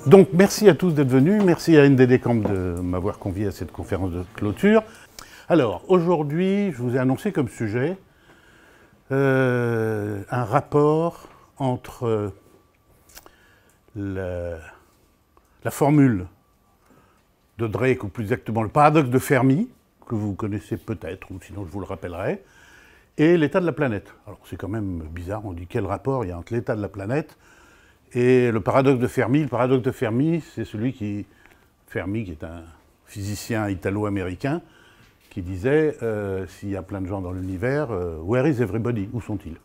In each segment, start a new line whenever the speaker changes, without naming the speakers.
Donc merci à tous d'être venus, merci à NDD Camp de m'avoir convié à cette conférence de clôture. Alors aujourd'hui, je vous ai annoncé comme sujet un rapport entre la formule de Drake, ou plus exactement le paradoxe de Fermi, que vous connaissez peut-être, ou sinon je vous le rappellerai, et l'état de la planète. Alors c'est quand même bizarre, on dit quel rapport il y a entre l'état de la planète et le paradoxe de Fermi. Le paradoxe de Fermi, c'est Fermi, qui est un physicien italo-américain, qui disait s'il y a plein de gens dans l'univers, where is everybody? Où sont-ils?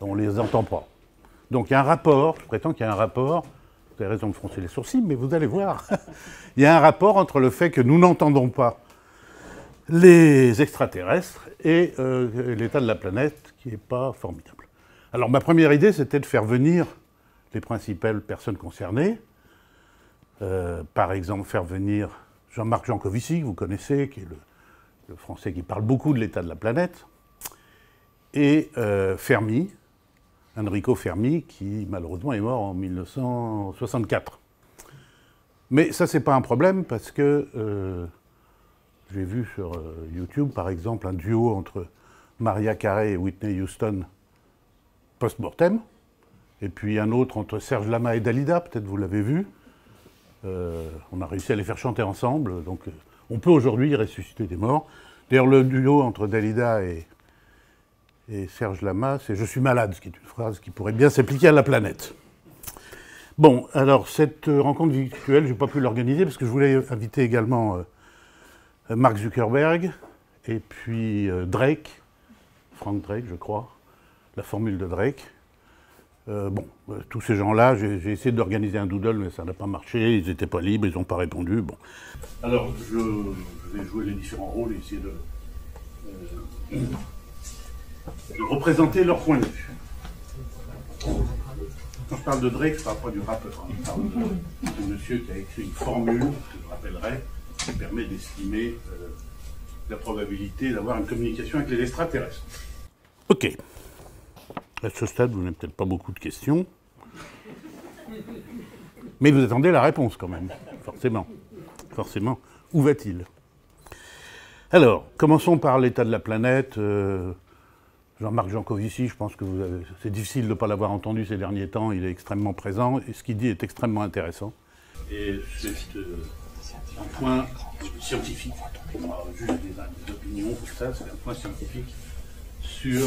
On ne les entend pas. Donc il y a un rapport, je prétends qu'il y a un rapport, vous avez raison de froncer les sourcils, mais vous allez voir, il y a un rapport entre le fait que nous n'entendons pas les extraterrestres et l'état de la planète qui n'est pas formidable. Alors ma première idée, c'était de faire venir les principales personnes concernées, par exemple faire venir Jean-Marc Jancovici, que vous connaissez, qui est le Français qui parle beaucoup de l'état de la planète, et Fermi, Enrico Fermi, qui malheureusement est mort en 1964. Mais ça, c'est pas un problème, parce que j'ai vu sur YouTube, par exemple, un duo entre Mariah Carey et Whitney Houston post-mortem, et puis un autre entre Serge Lama et Dalida, peut-être vous l'avez vu. On a réussi à les faire chanter ensemble, donc on peut aujourd'hui ressusciter des morts. D'ailleurs, le duo entre Dalida et Serge Lama, c'est « Je suis malade », ce qui est une phrase qui pourrait bien s'appliquer à la planète. Bon, alors cette rencontre virtuelle, je n'ai pas pu l'organiser parce que je voulais inviter également Mark Zuckerberg et puis Drake, Frank Drake, je crois, la formule de Drake. Tous ces gens-là, j'ai essayé d'organiser un doodle, mais ça n'a pas marché, ils n'étaient pas libres, ils n'ont pas répondu. Bon. Alors, je vais jouer les différents rôles et essayer de représenter leur point de vue. Quand je parle de Drake, je ne parle pas du rappeur, je parle de monsieur qui a écrit une formule, que je rappellerai, qui permet d'estimer la probabilité d'avoir une communication avec les extraterrestres. Ok. À ce stade, vous n'avez peut-être pas beaucoup de questions. Mais vous attendez la réponse quand même, forcément. Forcément. Où va-t-il? Alors, commençons par l'état de la planète. Jean-Marc Jancovici, je pense que c'est difficile de ne pas l'avoir entendu ces derniers temps. Il est extrêmement présent et ce qu'il dit est extrêmement intéressant. Et c'est un point scientifique, pas juste des opinions, tout ça, c'est un point scientifique sur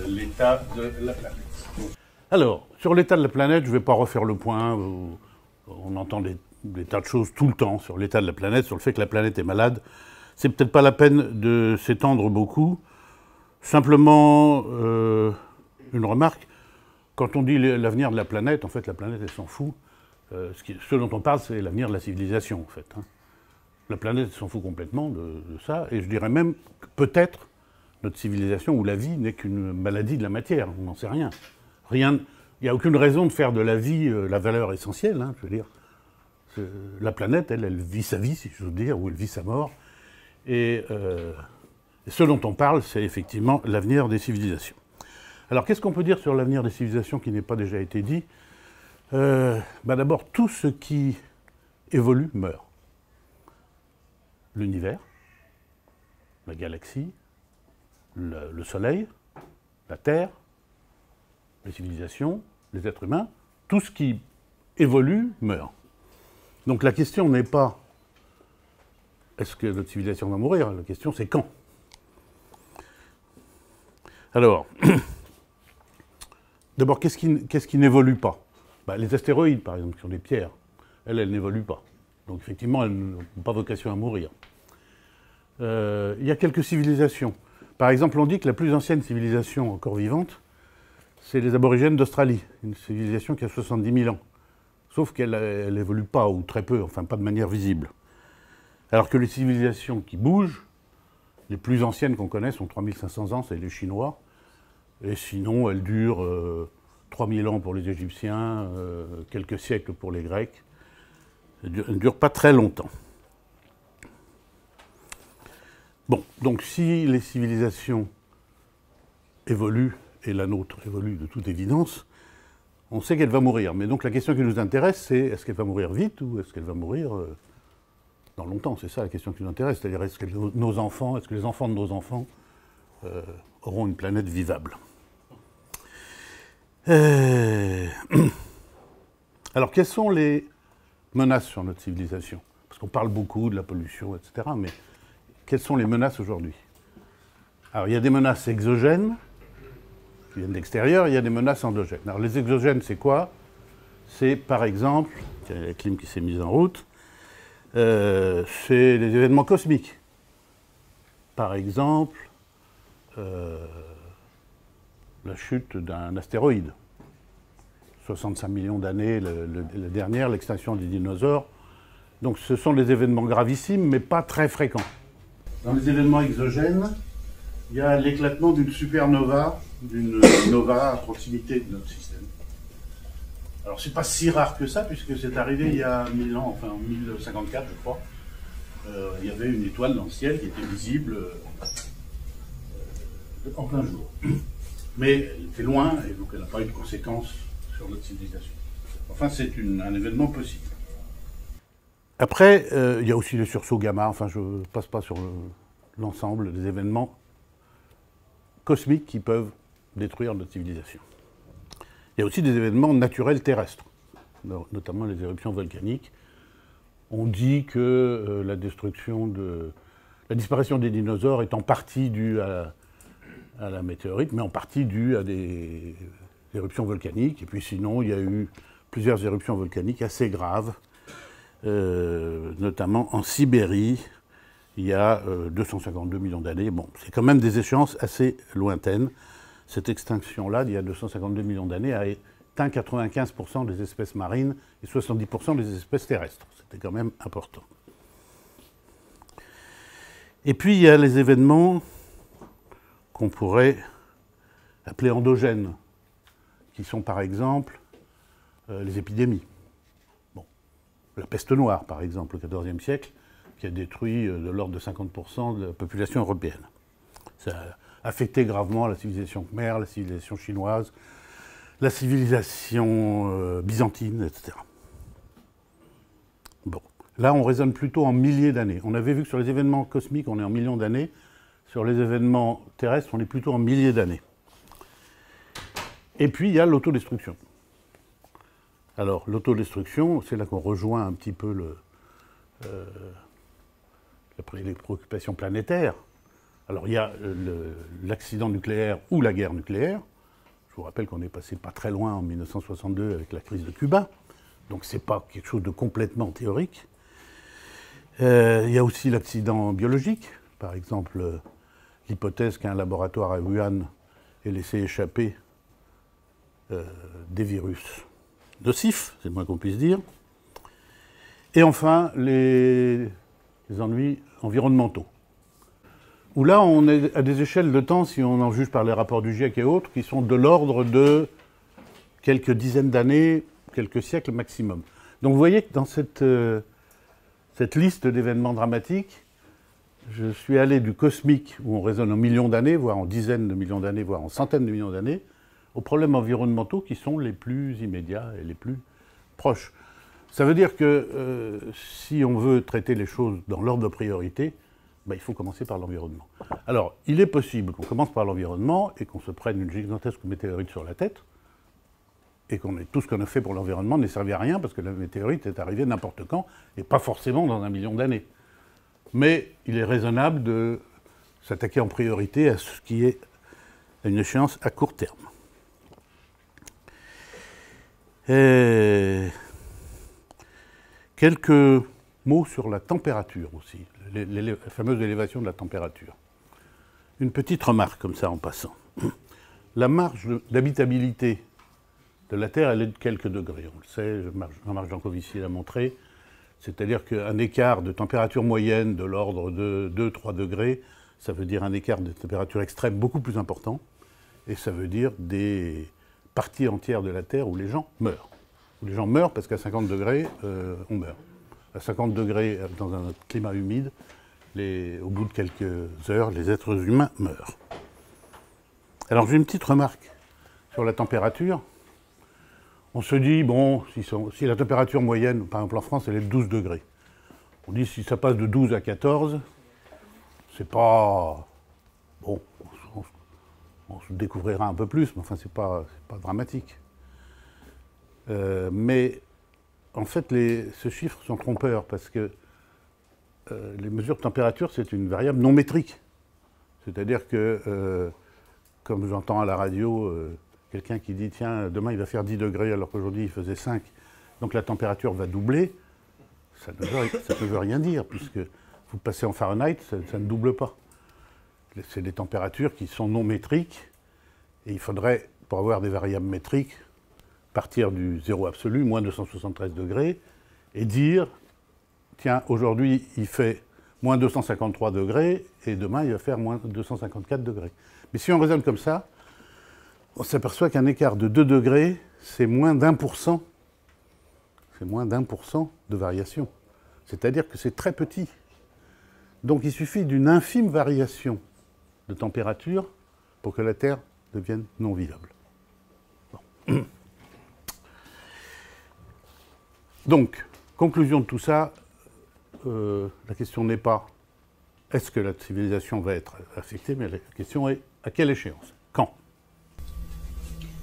l'état de la planète. Alors, sur l'état de la planète, je ne vais pas refaire le point. On entend des tas de choses tout le temps sur l'état de la planète, sur le fait que la planète est malade. C'est peut-être pas la peine de s'étendre beaucoup. Simplement, une remarque. Quand on dit l'avenir de la planète, en fait, la planète, elle s'en fout. Ce dont on parle, c'est l'avenir de la civilisation, en fait. Hein. La planète s'en fout complètement de ça. Et je dirais même que peut-être notre civilisation ou la vie n'est qu'une maladie de la matière. On n'en sait rien. Il n'y a aucune raison de faire de la vie la valeur essentielle. Hein, je veux dire. La planète, elle vit sa vie, si je veux dire, ou elle vit sa mort. Et ce dont on parle, c'est effectivement l'avenir des civilisations. Alors, qu'est-ce qu'on peut dire sur l'avenir des civilisations qui n'est pas déjà été dit? D'abord, tout ce qui évolue meurt. L'univers, la galaxie, le Soleil, la Terre, les civilisations, les êtres humains, tout ce qui évolue meurt. Donc la question n'est pas est-ce que notre civilisation va mourir? La question c'est quand. Alors, d'abord, qu'est-ce qui n'évolue pas? Les astéroïdes, par exemple, qui sont des pierres, elles n'évoluent pas. Donc effectivement, elles n'ont pas vocation à mourir. Il y a quelques civilisations. Par exemple, on dit que la plus ancienne civilisation encore vivante, c'est les aborigènes d'Australie, une civilisation qui a 70 000 ans. Sauf qu'elle n'évolue pas, ou très peu, enfin pas de manière visible. Alors que les civilisations qui bougent, les plus anciennes qu'on connaisse ont 3500 ans, c'est les Chinois. Et sinon, elles durent 3000 ans pour les Égyptiens, quelques siècles pour les Grecs. Elles ne durent pas très longtemps. Bon, donc si les civilisations évoluent, et la nôtre évolue de toute évidence, On sait qu'elle va mourir, mais donc la question qui nous intéresse, c'est est-ce qu'elle va mourir vite ou est-ce qu'elle va mourir dans longtemps? C'est ça la question qui nous intéresse, c'est-à-dire est-ce que nos enfants, est-ce que les enfants de nos enfants auront une planète vivable? Alors, quelles sont les menaces sur notre civilisation? Parce qu'on parle beaucoup de la pollution, etc., mais quelles sont les menaces aujourd'hui? Alors, il y a des menaces exogènes, qui viennent d'extérieur, il y a des menaces endogènes. Alors, les exogènes, c'est quoi? C'est, par exemple, il y a la clim qui s'est mise en route, c'est les événements cosmiques. Par exemple, la chute d'un astéroïde. 65 millions d'années, la dernière, l'extinction des dinosaures. Donc ce sont des événements gravissimes, mais pas très fréquents. Dans les événements exogènes, il y a l'éclatement d'une supernova, d'une nova à proximité de notre système. Alors c'est pas si rare que ça, puisque c'est arrivé il y a 1000 ans, enfin en 1054 je crois. Il y avait une étoile dans le ciel qui était visible en plein jour. Mais elle était loin, et donc elle n'a pas eu de conséquences sur notre civilisation. Enfin, c'est un événement possible. Après, il y a aussi les sursauts gamma, enfin je ne passe pas sur l'ensemble des événements cosmiques qui peuvent détruire notre civilisation. Il y a aussi des événements naturels terrestres, notamment les éruptions volcaniques. On dit que la disparition des dinosaures est en partie due à la météorite, mais en partie due à des éruptions volcaniques. Et puis sinon, il y a eu plusieurs éruptions volcaniques assez graves, notamment en Sibérie, il y a 252 millions d'années. Bon, c'est quand même des échéances assez lointaines. Cette extinction-là, d'il y a 252 millions d'années, a éteint 95% des espèces marines et 70% des espèces terrestres. C'était quand même important. Et puis, il y a les événements qu'on pourrait appeler endogènes, qui sont par exemple les épidémies. Bon. La peste noire, par exemple, au XIVe siècle, qui a détruit de l'ordre de 50% de la population européenne. Ça a affecté gravement la civilisation khmère, la civilisation chinoise, la civilisation byzantine, etc. Bon. Là, on raisonne plutôt en milliers d'années. On avait vu que sur les événements cosmiques, on est en millions d'années. Sur les événements terrestres, on est plutôt en milliers d'années. Et puis, il y a l'autodestruction. Alors, l'autodestruction, c'est là qu'on rejoint un petit peu les préoccupations planétaires. Alors, il y a l'accident nucléaire ou la guerre nucléaire. Je vous rappelle qu'on est passé pas très loin en 1962 avec la crise de Cuba. Donc, ce n'est pas quelque chose de complètement théorique. Il y a aussi l'accident biologique. Par exemple, l'hypothèse qu'un laboratoire à Wuhan ait laissé échapper des virus nocifs, c'est le moins qu'on puisse dire. Et enfin, les ennuis environnementaux. Où là, on est à des échelles de temps, si on en juge par les rapports du GIEC et autres, qui sont de l'ordre de quelques dizaines d'années, quelques siècles maximum. Donc vous voyez que dans cette liste d'événements dramatiques, je suis allé du cosmique, où on raisonne en millions d'années, voire en dizaines de millions d'années, voire en centaines de millions d'années, aux problèmes environnementaux qui sont les plus immédiats et les plus proches. Ça veut dire que si on veut traiter les choses dans l'ordre de priorité, ben, il faut commencer par l'environnement. Alors, il est possible qu'on commence par l'environnement et qu'on se prenne une gigantesque météorite sur la tête, et tout ce qu'on a fait pour l'environnement n'est servi à rien, parce que la météorite est arrivée n'importe quand, et pas forcément dans 1 million d'années. Mais il est raisonnable de s'attaquer en priorité à ce qui est à une échéance à court terme. Quelques mots sur la température aussi, la fameuse élévation de la température. Une petite remarque comme ça en passant. La marge d'habitabilité de la Terre, elle est de quelques degrés, on le sait, Jean-Marc Jancovici l'a montré. C'est-à-dire qu'un écart de température moyenne de l'ordre de 2-3 degrés, ça veut dire un écart de température extrême beaucoup plus important, et ça veut dire des parties entières de la Terre où les gens meurent. Où les gens meurent parce qu'à 50 degrés, on meurt. À 50 degrés, dans un climat humide, au bout de quelques heures, les êtres humains meurent. Alors j'ai une petite remarque sur la température. On se dit, bon, si la température moyenne, par exemple en France, elle est de 12 degrés. On dit si ça passe de 12 à 14, c'est pas... Bon, on se découvrira un peu plus, mais enfin, c'est pas dramatique. Mais en fait, ce chiffre sont trompeurs, parce que les mesures de température, c'est une variable non métrique. C'est-à-dire que, comme j'entends à la radio, quelqu'un qui dit « Tiens, demain il va faire 10 degrés alors qu'aujourd'hui il faisait 5, donc la température va doubler », ça ne veut rien dire, puisque vous passez en Fahrenheit, ça ne double pas. C'est des températures qui sont non métriques, et il faudrait, pour avoir des variables métriques, partir du zéro absolu, moins 273 degrés, et dire « Tiens, aujourd'hui il fait moins 253 degrés, et demain il va faire moins 254 degrés ». Mais si on raisonne comme ça, on s'aperçoit qu'un écart de 2 degrés, c'est moins d'1%. C'est moins d'1% de variation. C'est-à-dire que c'est très petit. Donc il suffit d'une infime variation de température pour que la Terre devienne non vivable. Bon. Donc, conclusion de tout ça, la question n'est pas est-ce que la civilisation va être affectée, mais la question est à quelle échéance? Quand?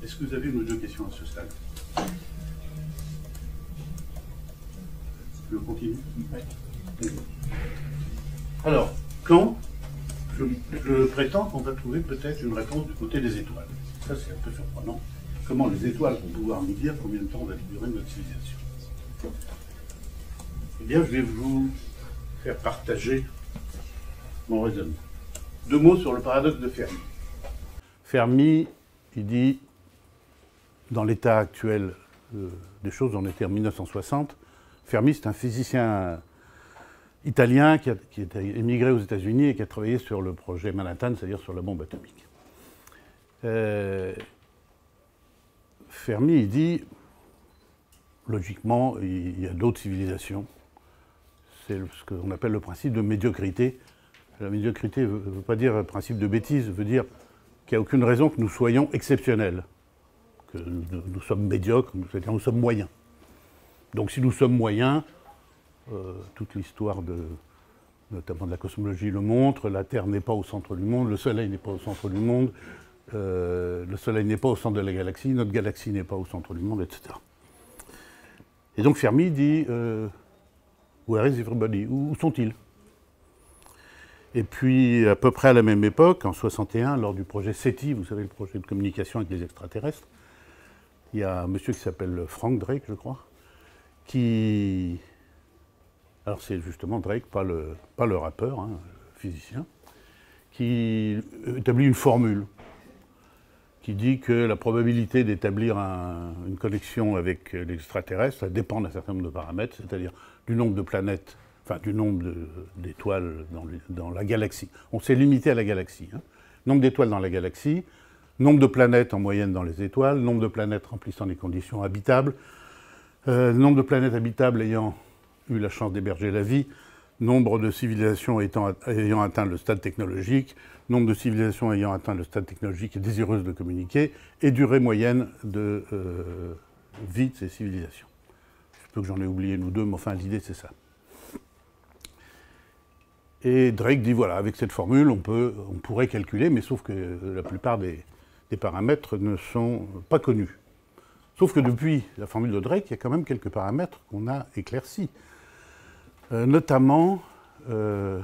Est-ce que vous avez une ou deux questions à ce stade? Je continue? Oui. Alors, quand? Je prétends qu'on va trouver peut-être une réponse du côté des étoiles. Ça, c'est un peu surprenant. Comment les étoiles vont pouvoir nous dire combien de temps va durer notre civilisation? Eh bien, je vais vous faire partager mon raisonnement. 2 mots sur le paradoxe de Fermi. Fermi, il dit, dans l'état actuel des choses, on était en 1960, Fermi, c'est un physicien italien qui est émigré aux États-Unis et qui a travaillé sur le projet Manhattan, c'est-à-dire sur la bombe atomique. Fermi, il dit, logiquement, il y a d'autres civilisations. C'est ce qu'on appelle le principe de médiocrité. La médiocrité ne veut pas dire principe de bêtise, veut dire qu'il n'y a aucune raison que nous soyons exceptionnels, que nous sommes médiocres, c'est-à-dire nous sommes moyens. Donc si nous sommes moyens, toute l'histoire notamment de la cosmologie le montre, la Terre n'est pas au centre du monde, le Soleil n'est pas au centre du monde, le Soleil n'est pas au centre de la galaxie, notre galaxie n'est pas au centre du monde, etc. Et donc Fermi dit Where is everybody? Où sont-ils? Et puis, à peu près à la même époque, en 61, lors du projet SETI, vous savez, le projet de communication avec les extraterrestres, il y a un monsieur qui s'appelle Frank Drake, je crois, qui... Alors c'est justement Drake, pas le rappeur, hein, le physicien, qui établit une formule qui dit que la probabilité d'établir une connexion avec l'extraterrestre, ça dépend d'un certain nombre de paramètres, c'est-à-dire du nombre de planètes, enfin du nombre d'étoiles dans la galaxie. On s'est limité à la galaxie. Hein. Nombre d'étoiles dans la galaxie, nombre de planètes en moyenne dans les étoiles, nombre de planètes remplissant les conditions habitables, nombre de planètes habitables ayant eu la chance d'héberger la vie, nombre de civilisations ayant atteint le stade technologique, nombre de civilisations ayant atteint le stade technologique et désireuses de communiquer, et durée moyenne de vie de ces civilisations. Je peux que j'en ai oublié une ou deux, mais enfin l'idée c'est ça. Et Drake dit voilà, avec cette formule, on pourrait calculer, mais sauf que la plupart des paramètres ne sont pas connus. Sauf que depuis la formule de Drake, il y a quand même quelques paramètres qu'on a éclaircis. Notamment, on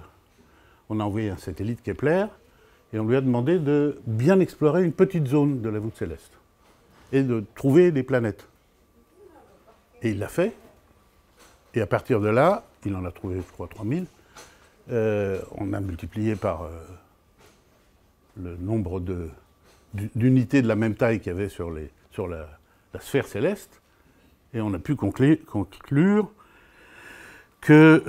a envoyé un satellite Kepler et on lui a demandé de bien explorer une petite zone de la voûte céleste et de trouver des planètes. Et il l'a fait. Et à partir de là, il en a trouvé, je crois, 3000. On a multiplié par le nombre d'unités de la même taille qu'il y avait sur la sphère céleste. Et on a pu conclure que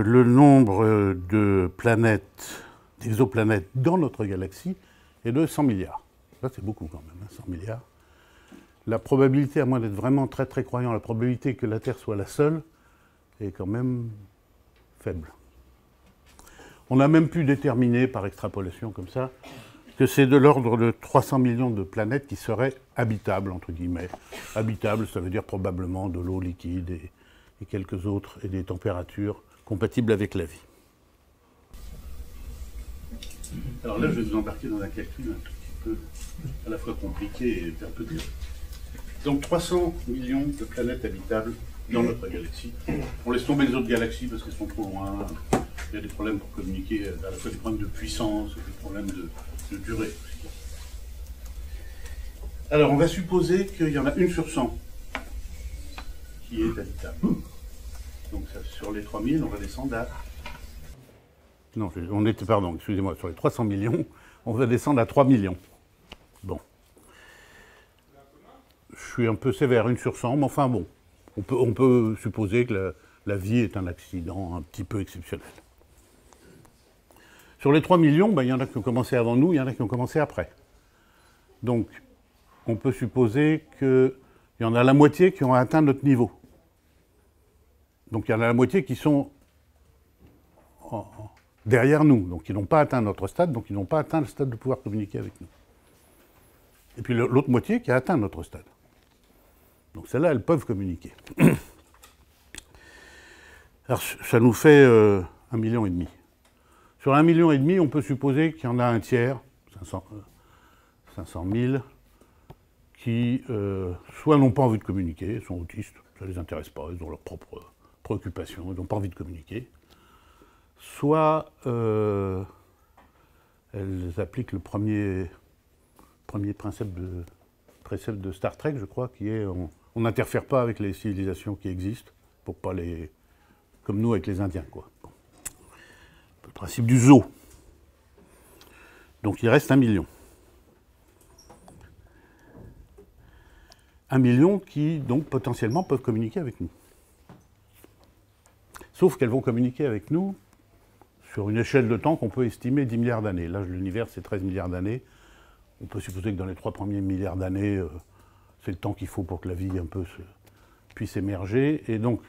le nombre de planètes, d'exoplanètes dans notre galaxie est de 100 milliards. Ça, c'est beaucoup quand même, hein, 100 milliards. La probabilité, à moins d'être vraiment très très croyant, la probabilité que la Terre soit la seule est quand même faible. On a même pu déterminer par extrapolation comme ça que c'est de l'ordre de 300 millions de planètes qui seraient habitables, entre guillemets. Habitables, ça veut dire probablement de l'eau liquide et quelques autres, et des températures compatibles avec la vie. Alors là, je vais vous embarquer dans un calcul un tout petit peu à la fois compliqué et un peu dur. Donc 300 millions de planètes habitables dans notre galaxie. On laisse tomber les autres galaxies parce qu'elles sont trop loin. Il y a des problèmes pour communiquer, à la fois des problèmes de puissance, des problèmes de durée aussi. Alors on va supposer qu'il y en a 1 sur 100 qui est habitable. Donc ça, sur les 3000, on va descendre à... Non, pardon, excusez-moi, sur les 300 millions, on va descendre à 3 millions. Bon. Je suis un peu sévère, 1 sur 100, mais enfin bon, on peut supposer que la vie est un accident un petit peu exceptionnel. Sur les 3 millions, ben, il y en a qui ont commencé avant nous, il y en a qui ont commencé après. Donc, on peut supposer qu'il y en a la moitié qui ont atteint notre niveau. Donc, il y en a la moitié qui sont derrière nous, donc ils n'ont pas atteint notre stade, donc ils n'ont pas atteint le stade de pouvoir communiquer avec nous. Et puis l'autre moitié qui a atteint notre stade. Donc celles-là, elles peuvent communiquer. Alors ça nous fait 1,5 million. Sur 1,5 million, on peut supposer qu'il y en a un tiers, 500 000, qui soit n'ont pas envie de communiquer, sont autistes, ça ne les intéresse pas, ils ont leurs propres préoccupations, ils n'ont pas envie de communiquer, soit elles appliquent le premier précepte de Star Trek, je crois, qui est on n'interfère pas avec les civilisations qui existent, pour pas les... comme nous avec les Indiens, quoi. Bon. Le principe du zoo. Donc il reste 1 million. 1 million qui, donc, potentiellement peuvent communiquer avec nous. Sauf qu'elles vont communiquer avec nous sur une échelle de temps qu'on peut estimer 10 milliards d'années. L'âge de l'univers, c'est 13 milliards d'années. On peut supposer que dans les 3 premiers milliards d'années, c'est le temps qu'il faut pour que la vie un peu puisse émerger. Et donc,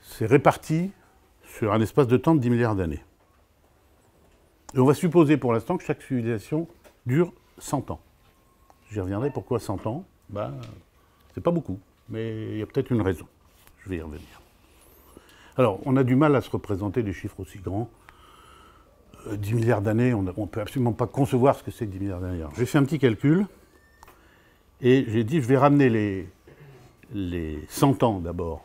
c'est réparti sur un espace de temps de 10 milliards d'années. Et on va supposer pour l'instant que chaque civilisation dure 100 ans. J'y reviendrai. Pourquoi 100 ans? Ben, c'est pas beaucoup, mais il y a peut-être une raison. Je vais y revenir. Alors, on a du mal à se représenter des chiffres aussi grands. 10 milliards d'années, on ne peut absolument pas concevoir ce que c'est 10 milliards d'années. J'ai fait un petit calcul, et j'ai dit, je vais ramener les 100 ans d'abord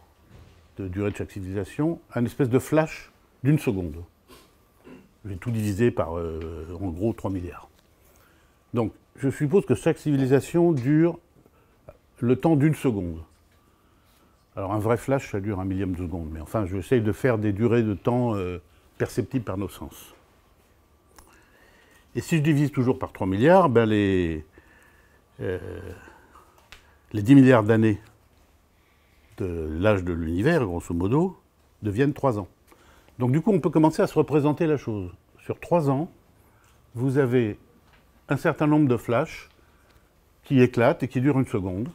de durée de chaque civilisation à une espèce de flash d'1 seconde. J'ai tout divisé par, en gros, 3 milliards. Donc, je suppose que chaque civilisation dure le temps d'1 seconde. Alors, un vrai flash, ça dure 1 millième de seconde, mais enfin, j'essaye de faire des durées de temps perceptibles par nos sens. Et si je divise toujours par 3 milliards, ben les 10 milliards d'années de l'âge de l'univers, grosso modo, deviennent 3 ans. Donc du coup, on peut commencer à se représenter la chose. Sur 3 ans, vous avez un certain nombre de flashs qui éclatent et qui durent 1 seconde.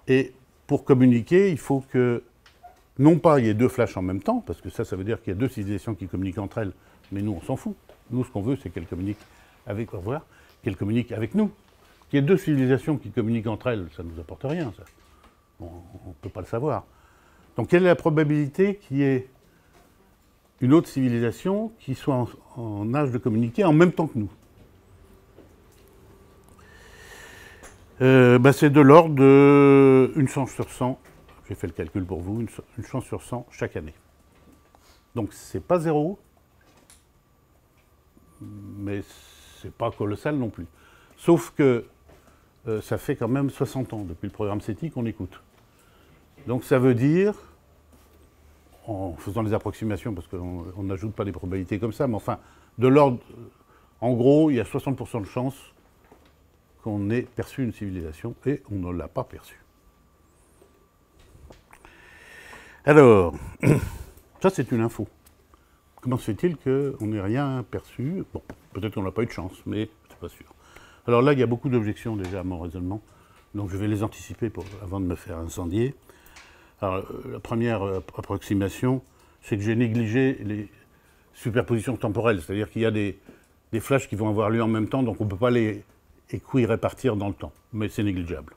Et pour communiquer, il faut que, non pas il y ait 2 flashs en même temps, parce que ça veut dire qu'il y a 2 civilisations qui communiquent entre elles, mais nous, on s'en fout. Nous, ce qu'on veut, c'est qu'elles communiquent avec, qu'elles communiquent avec nous. Qu'il y ait 2 civilisations qui communiquent entre elles, ça ne nous apporte rien, ça. On ne peut pas le savoir. Donc, quelle est la probabilité qu'il y ait une autre civilisation qui soit en âge de communiquer en même temps que nous? C'est de l'ordre de 1 chance sur 100, j'ai fait le calcul pour vous, une chance sur 100 chaque année. Donc, c'est pas 0, mais c'est pas colossal non plus. Sauf que ça fait quand même 60 ans depuis le programme SETI qu'on écoute. Donc ça veut dire, en faisant des approximations, parce qu'on n'ajoute pas des probabilités comme ça, mais enfin, de l'ordre, en gros, il y a 60% de chances qu'on ait perçu une civilisation, et on ne l'a pas perçue. Alors, ça c'est une info. Comment se fait-il qu'on n'ait rien perçu? Bon, peut-être qu'on n'a pas eu de chance, mais c'est pas sûr. Alors là, il y a beaucoup d'objections déjà à mon raisonnement, donc je vais les anticiper avant de me faire incendier. Alors, la première approximation, c'est que j'ai négligé les superpositions temporelles, c'est-à-dire qu'il y a des des flashs qui vont avoir lieu en même temps, donc on ne peut pas les répartir dans le temps, mais c'est négligeable.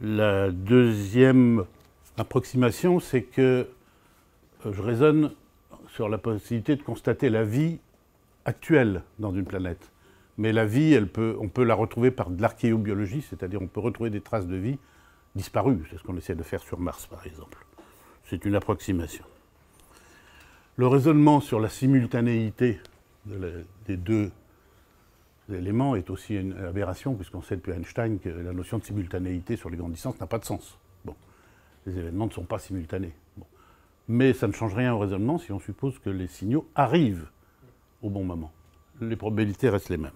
La deuxième approximation, c'est que je raisonne sur la possibilité de constater la vie actuelle dans une planète. Mais la vie, on peut la retrouver par de l'archéobiologie, c'est-à-dire on peut retrouver des traces de vie disparues. C'est ce qu'on essaie de faire sur Mars, par exemple. C'est une approximation. Le raisonnement sur la simultanéité des deux éléments est aussi une aberration, puisqu'on sait depuis Einstein que la notion de simultanéité sur les grandes distances n'a pas de sens. Bon. Les événements ne sont pas simultanés. Bon. Mais ça ne change rien au raisonnement si on suppose que les signaux arrivent au bon moment. Les probabilités restent les mêmes.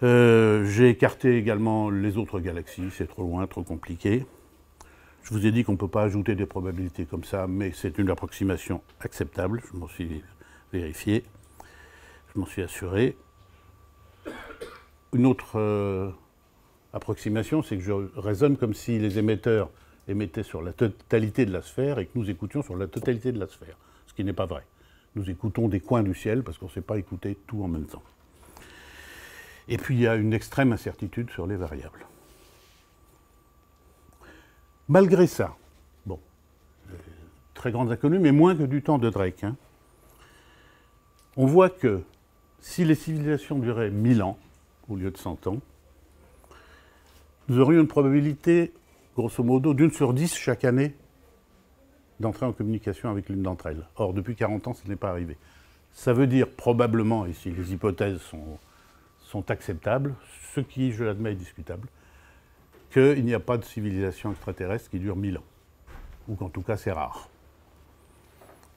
J'ai écarté également les autres galaxies, c'est trop loin, trop compliqué. Je vous ai dit qu'on ne peut pas ajouter des probabilités comme ça, mais c'est une approximation acceptable, je m'en suis vérifié, je m'en suis assuré. Une autre approximation, c'est que je raisonne comme si les émetteurs émettaient sur la totalité de la sphère et que nous écoutions sur la totalité de la sphère, ce qui n'est pas vrai. Nous écoutons des coins du ciel parce qu'on ne sait pas écouter tout en même temps. Et puis il y a une extrême incertitude sur les variables. Malgré ça, bon, très grandes inconnues, mais moins que du temps de Drake, hein, on voit que si les civilisations duraient 1000 ans, au lieu de 100 ans, nous aurions une probabilité, grosso modo, d'1 sur 10 chaque année d'entrer en communication avec l'une d'entre elles. Or, depuis 40 ans, ce n'est pas arrivé. Ça veut dire probablement, et si les hypothèses sont acceptables, ce qui, je l'admets, est discutable, qu'il n'y a pas de civilisation extraterrestre qui dure 1000 ans, ou qu'en tout cas c'est rare.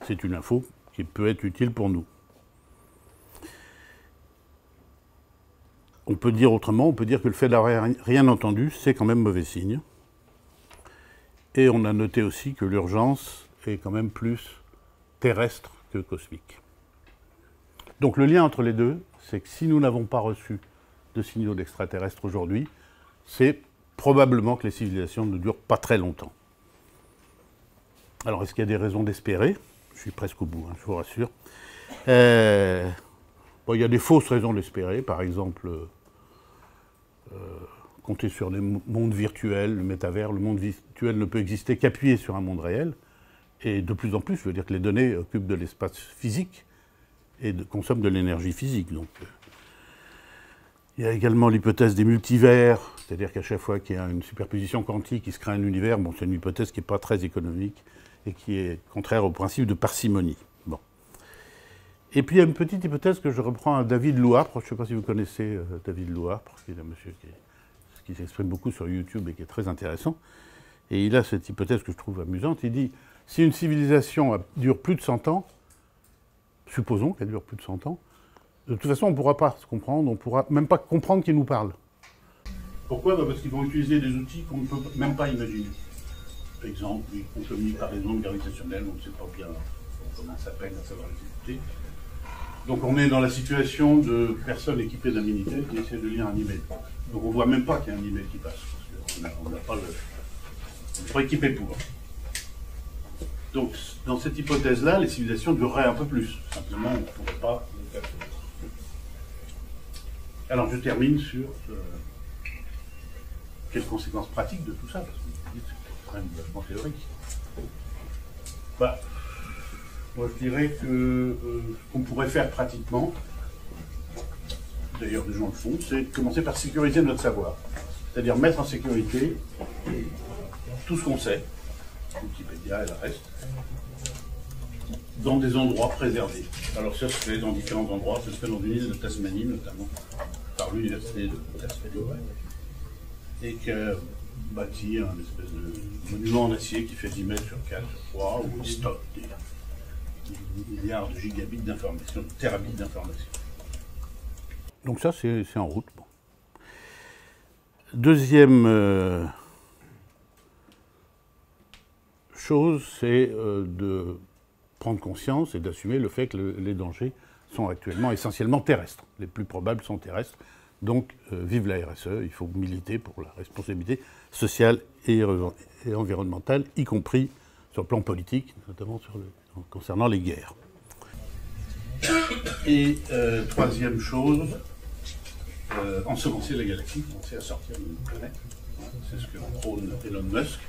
C'est une info qui peut être utile pour nous. On peut dire autrement, on peut dire que le fait d'avoir rien entendu, c'est quand même mauvais signe. Et on a noté aussi que l'urgence est quand même plus terrestre que cosmique. Donc le lien entre les deux, c'est que si nous n'avons pas reçu de signaux d'extraterrestres aujourd'hui, c'est probablement que les civilisations ne durent pas très longtemps. Alors est-ce qu'il y a des raisons d'espérer? Je suis presque au bout, hein, je vous rassure. Bon, il y a des fausses raisons d'espérer, par exemple, compter sur des mondes virtuels, le métavers. Le monde virtuel ne peut exister qu'appuyé sur un monde réel. Et de plus en plus, je veux dire que les données occupent de l'espace physique et consomment de l'énergie physique. Donc, il y a également l'hypothèse des multivers, c'est-à-dire qu'à chaque fois qu'il y a une superposition quantique, il se crée un univers. Bon, c'est une hypothèse qui n'est pas très économique et qui est contraire au principe de parcimonie. Bon. Et puis il y a une petite hypothèse que je reprends à David Louartre. Je ne sais pas si vous connaissez David Louartre, qui est un monsieur qui s'exprime beaucoup sur YouTube et qui est très intéressant. Et il a cette hypothèse que je trouve amusante. Il dit, si une civilisation dure plus de 100 ans, supposons qu'elle dure plus de 100 ans, de toute façon, on ne pourra pas se comprendre, on ne pourra même pas comprendre qui nous parle. Pourquoi? Parce qu'ils vont utiliser des outils qu'on ne peut même pas imaginer. Par exemple, ils communiquent par les ondes gravitationnelles, on ne sait pas bien comment ça s'appelle à savoir les écouter. Donc on est dans la situation de personnes équipées d'un Minitel qui essaient de lire un email. Donc on ne voit même pas qu'il y a un email qui passe, parce qu'on n'a pas le... On n'est pas équipé pour. Donc dans cette hypothèse-là, les civilisations dureraient un peu plus. Simplement, on ne pourrait pas le faire. Alors je termine sur quelles conséquences pratiques de tout ça, parce que c'est quand même vachement théorique. Bah, moi je dirais que ce qu'on pourrait faire pratiquement, d'ailleurs des gens le font, c'est commencer par sécuriser notre savoir. C'est-à-dire mettre en sécurité tout ce qu'on sait, Wikipédia et le reste, dans des endroits préservés. Alors ça se fait dans différents endroits, ça se fait dans une île de Tasmanie notamment, par l'université de Tasmanie, et que bâtit un espèce de monument en acier qui fait 10 mètres sur 4, je crois, où il stocke des milliards de gigabits d'informations, terabits d'informations. Donc ça, c'est en route. Bon. Deuxième chose, c'est de prendre conscience et d'assumer le fait que les dangers sont actuellement essentiellement terrestres. Les plus probables sont terrestres. Donc, vive la RSE, il faut militer pour la responsabilité sociale et environnementale, y compris sur le plan politique, notamment concernant les guerres. Et troisième chose, ensemencer la galaxie, commencer à sortir de notre planète. C'est ce que prône Elon Musk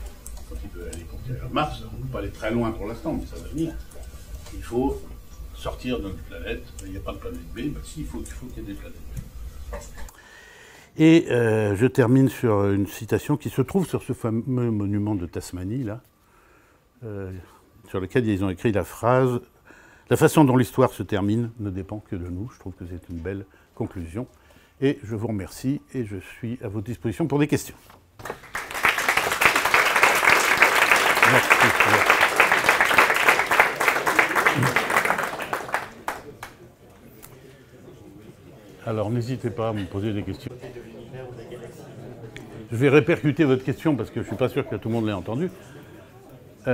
quand il veut aller conquérir Mars. On ne peut pas aller très loin pour l'instant, mais ça va venir. Il faut sortir de notre planète. Il n'y a pas de planète B. Ben, si, il faut qu'il y ait des planètes B. Et je termine sur une citation qui se trouve sur ce fameux monument de Tasmanie, là, sur lequel ils ont écrit la phrase « La façon dont l'histoire se termine ne dépend que de nous ». Je trouve que c'est une belle conclusion. Et je vous remercie et je suis à votre disposition pour des questions. Merci. Alors n'hésitez pas à me poser des questions. Je vais répercuter votre question parce que je ne suis pas sûr que tout le monde l'ait entendu. Tu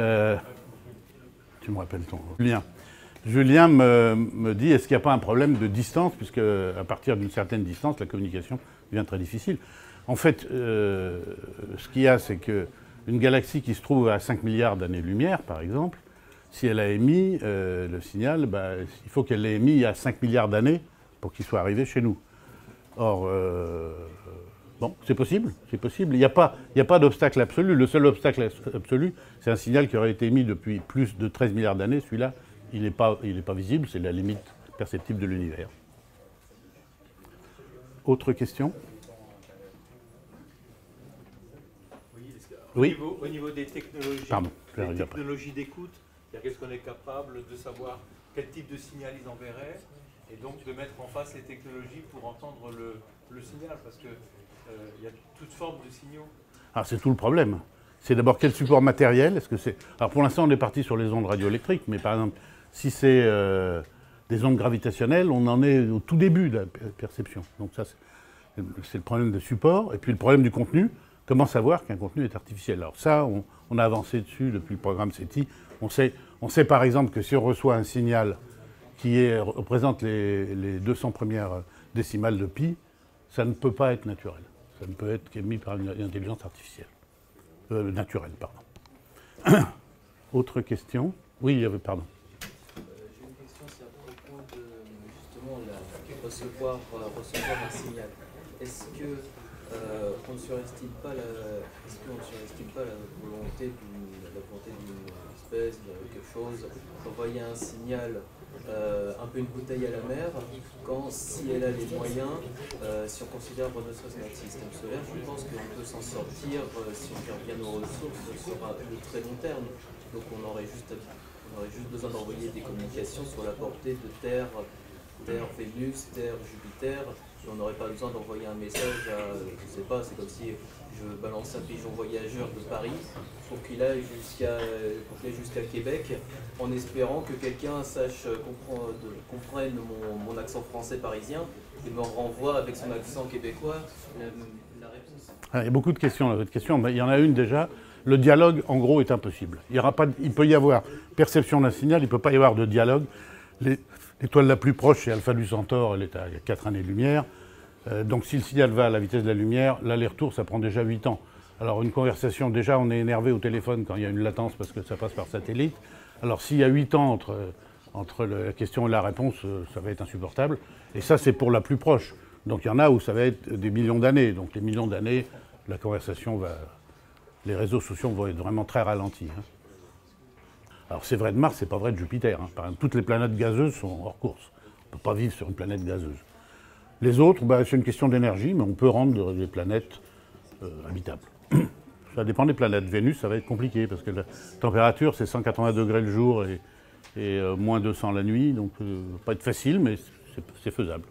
me rappelles ton... Julien me dit, est-ce qu'il n'y a pas un problème de distance, puisque à partir d'une certaine distance, la communication devient très difficile. En fait, ce qu'il y a, c'est qu'une galaxie qui se trouve à 5 milliards d'années-lumière, par exemple, si elle a émis le signal, bah, il faut qu'elle l'ait émis il y a 5 milliards d'années pour qu'il soit arrivé chez nous. Or, bon, c'est possible, c'est possible. Il n'y a pas d'obstacle absolu. Le seul obstacle absolu, c'est un signal qui aurait été émis depuis plus de 13 milliards d'années. Celui-là, il n'est pas visible, c'est la limite perceptible de l'univers. Autre question? Oui.
Au niveau des technologies, d'écoute, qu'est-ce qu'on est capable de savoir quel type de signal ils enverraient, et donc de mettre en face les technologies pour entendre le signal, parce qu'il y a toutes formes de signaux.
Ah, c'est tout le problème. C'est d'abord quel support matériel. Alors pour l'instant, on est parti sur les ondes radioélectriques, mais par exemple, si c'est des ondes gravitationnelles, on en est au tout début de la perception. Donc ça, c'est le problème de support. Et puis le problème du contenu, comment savoir qu'un contenu est artificiel? Alors ça, on a avancé dessus depuis le programme SETI. On sait par exemple que si on reçoit un signal qui représente les 200 premières décimales de pi, ça ne peut pas être naturel. Ça ne peut être qu'émis par une intelligence artificielle. Naturelle, pardon. Autre question? Oui, il y avait, pardon.
J'ai une question, c'est à propos de justement recevoir un signal. Est-ce qu'on ne surestime pas la volonté d'une espèce, de quelque chose, d'envoyer un signal, un peu une bouteille à la mer, si elle a les moyens, si on considère ne serait-ce qu'un système solaire, je pense qu'on peut s'en sortir si on gère bien nos ressources sur le très long terme. Donc on aurait juste besoin d'envoyer des communications sur la portée de Terre, Vénus, Terre, Jupiter, et on n'aurait pas besoin d'envoyer un message à, je sais pas, c'est comme si je balance un pigeon voyageur de Paris pour qu'il aille jusqu'à Québec, en espérant que quelqu'un comprenne mon accent français parisien et me renvoie avec son accent québécois la réponse.
Il y a beaucoup de questions. Votre question, il y en a une déjà. Le dialogue, en gros, est impossible. Il peut y avoir perception d'un signal, il ne peut pas y avoir de dialogue. L'étoile la plus proche, c'est Alpha du Centaure, elle est à 4 années-lumière. Donc si le signal va à la vitesse de la lumière, l'aller-retour, ça prend déjà 8 ans. Alors une conversation, déjà on est énervé au téléphone quand il y a une latence parce que ça passe par satellite. Alors s'il y a 8 ans entre la question et la réponse, ça va être insupportable. Et ça, c'est pour la plus proche. Donc il y en a où ça va être des millions d'années. Donc les millions d'années, la conversation les réseaux sociaux vont être vraiment très ralentis. Hein. Alors c'est vrai de Mars, c'est pas vrai de Jupiter. Hein. Par exemple, toutes les planètes gazeuses sont hors course. On ne peut pas vivre sur une planète gazeuse. Les autres, c'est une question d'énergie, mais on peut rendre les planètes habitables. Ça dépend des planètes. Vénus, ça va être compliqué, parce que la température, c'est 180 degrés le jour et moins 200 la nuit. Donc ça va pas être facile, mais c'est faisable.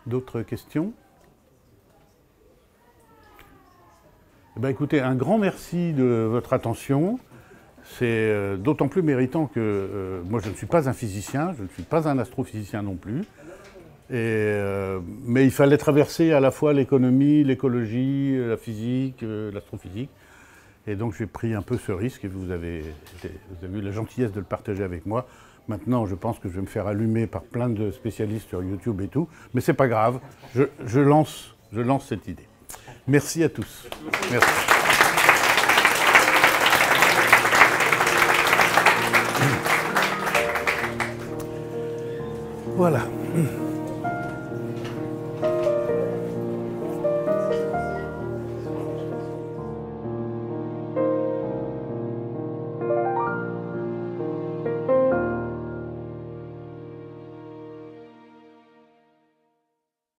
D'autres questions? Écoutez, un grand merci de votre attention. C'est d'autant plus méritant que moi je ne suis pas un physicien, je ne suis pas un astrophysicien non plus. Mais il fallait traverser à la fois l'économie, l'écologie, la physique, l'astrophysique. Et donc j'ai pris un peu ce risque et vous avez eu la gentillesse de le partager avec moi. Maintenant, je pense que je vais me faire allumer par plein de spécialistes sur YouTube et tout. Mais c'est pas grave, je lance cette idée. Merci à tous. Merci.